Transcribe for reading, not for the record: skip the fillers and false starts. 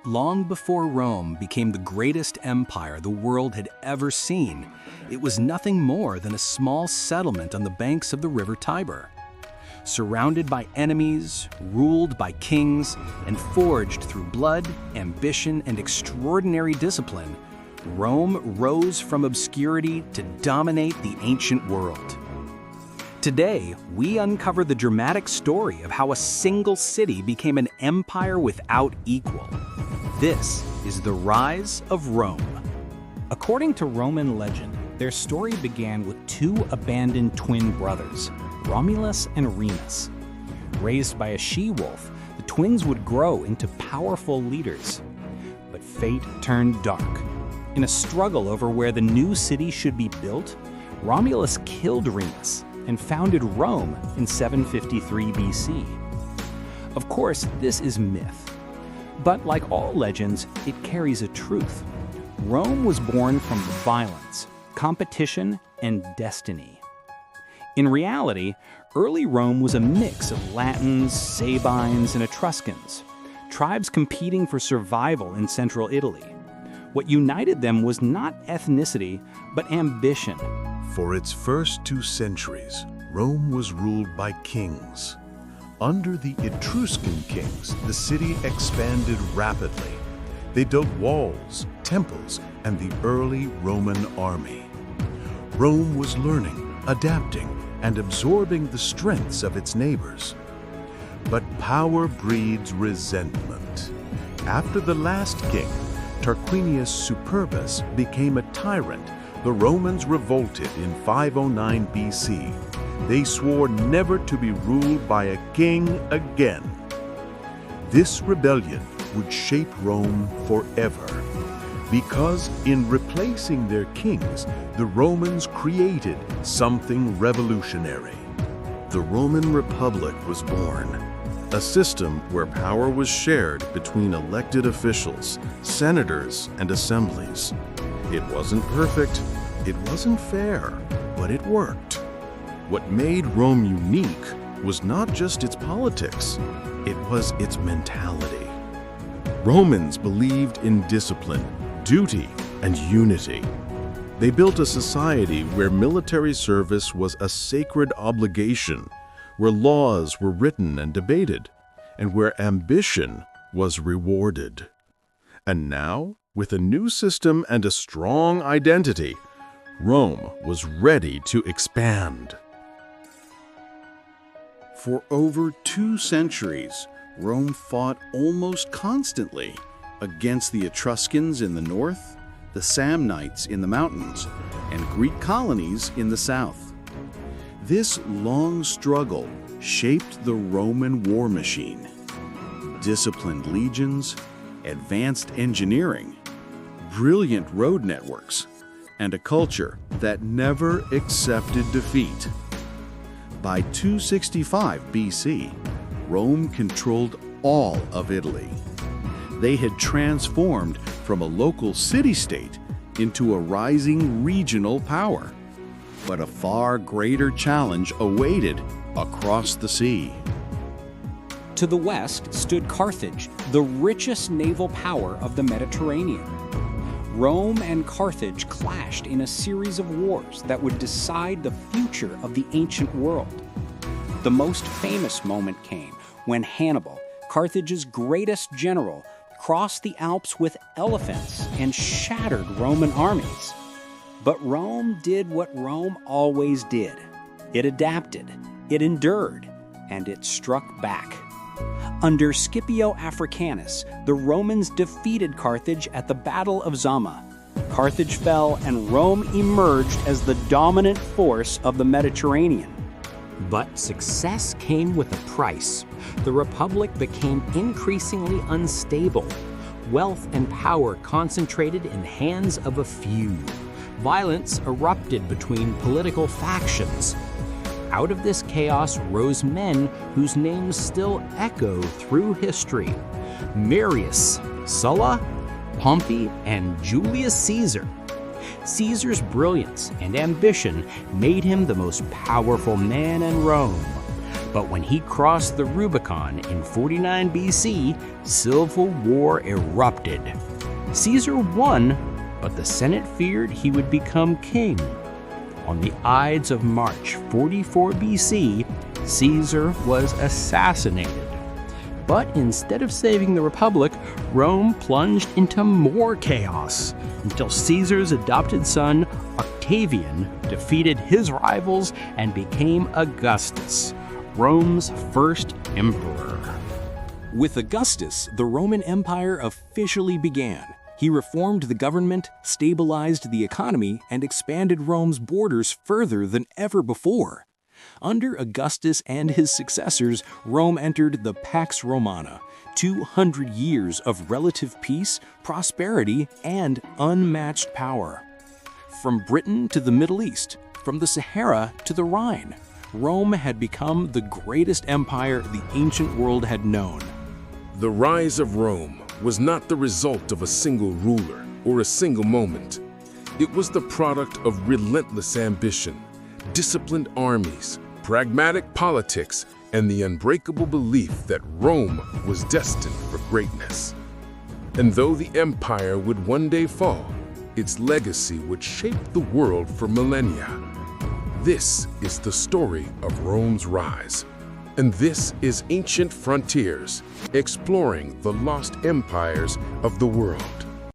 Long before Rome became the greatest empire the world had ever seen, it was nothing more than a small settlement on the banks of the river Tiber. Surrounded by enemies, ruled by kings, and forged through blood, ambition, and extraordinary discipline, Rome rose from obscurity to dominate the ancient world. Today, we uncover the dramatic story of how a single city became an empire without equal. This is the rise of Rome. According to Roman legend, their story began with two abandoned twin brothers, Romulus and Remus. Raised by a she-wolf, the twins would grow into powerful leaders. But fate turned dark. In a struggle over where the new city should be built, Romulus killed Remus and founded Rome in 753 BC. Of course, this is myth. But like all legends, it carries a truth. Rome was born from violence, competition, and destiny. In reality, early Rome was a mix of Latins, Sabines, and Etruscans, tribes competing for survival in central Italy. What united them was not ethnicity, but ambition. For its first 2 centuries, Rome was ruled by kings. Under the Etruscan kings, the city expanded rapidly. They built walls, temples, and the early Roman army. Rome was learning, adapting, and absorbing the strengths of its neighbors. But power breeds resentment. After the last king, Tarquinius Superbus, became a tyrant, the Romans revolted in 509 BC. They swore never to be ruled by a king again. This rebellion would shape Rome forever, because in replacing their kings, the Romans created something revolutionary. The Roman Republic was born, a system where power was shared between elected officials, senators, and assemblies. It wasn't perfect, it wasn't fair, but it worked. What made Rome unique was not just its politics, it was its mentality. Romans believed in discipline, duty, and unity. They built a society where military service was a sacred obligation, where laws were written and debated, and where ambition was rewarded. And now, with a new system and a strong identity, Rome was ready to expand. For over 2 centuries, Rome fought almost constantly against the Etruscans in the north, the Samnites in the mountains, and Greek colonies in the south. This long struggle shaped the Roman war machine. Disciplined legions, advanced engineering, brilliant road networks, and a culture that never accepted defeat. By 265 BC, Rome controlled all of Italy. They had transformed from a local city-state into a rising regional power. But a far greater challenge awaited across the sea. To the west stood Carthage, the richest naval power of the Mediterranean. Rome and Carthage clashed in a series of wars that would decide the future of the ancient world. The most famous moment came when Hannibal, Carthage's greatest general, crossed the Alps with elephants and shattered Roman armies. But Rome did what Rome always did. It adapted, it endured, and it struck back. Under Scipio Africanus, the Romans defeated Carthage at the Battle of Zama. Carthage fell and Rome emerged as the dominant force of the Mediterranean. But success came with a price. The Republic became increasingly unstable. Wealth and power concentrated in the hands of a few. Violence erupted between political factions. Out of this chaos rose men whose names still echo through history: Marius, Sulla, Pompey, and Julius Caesar. Caesar's brilliance and ambition made him the most powerful man in Rome. But when he crossed the Rubicon in 49 BC, civil war erupted. Caesar won, but the Senate feared he would become king. On the Ides of March 44 BC, Caesar was assassinated. But instead of saving the Republic, Rome plunged into more chaos until Caesar's adopted son, Octavian, defeated his rivals and became Augustus, Rome's first emperor. With Augustus, the Roman Empire officially began. He reformed the government, stabilized the economy, and expanded Rome's borders further than ever before. Under Augustus and his successors, Rome entered the Pax Romana, 200 years of relative peace, prosperity, and unmatched power. From Britain to the Middle East, from the Sahara to the Rhine, Rome had become the greatest empire the ancient world had known. The rise of Rome was not the result of a single ruler or a single moment. It was the product of relentless ambition, disciplined armies, pragmatic politics, and the unbreakable belief that Rome was destined for greatness. And though the empire would one day fall, its legacy would shape the world for millennia. This is the story of Rome's rise. And this is Ancient Frontiers, exploring the lost empires of the world.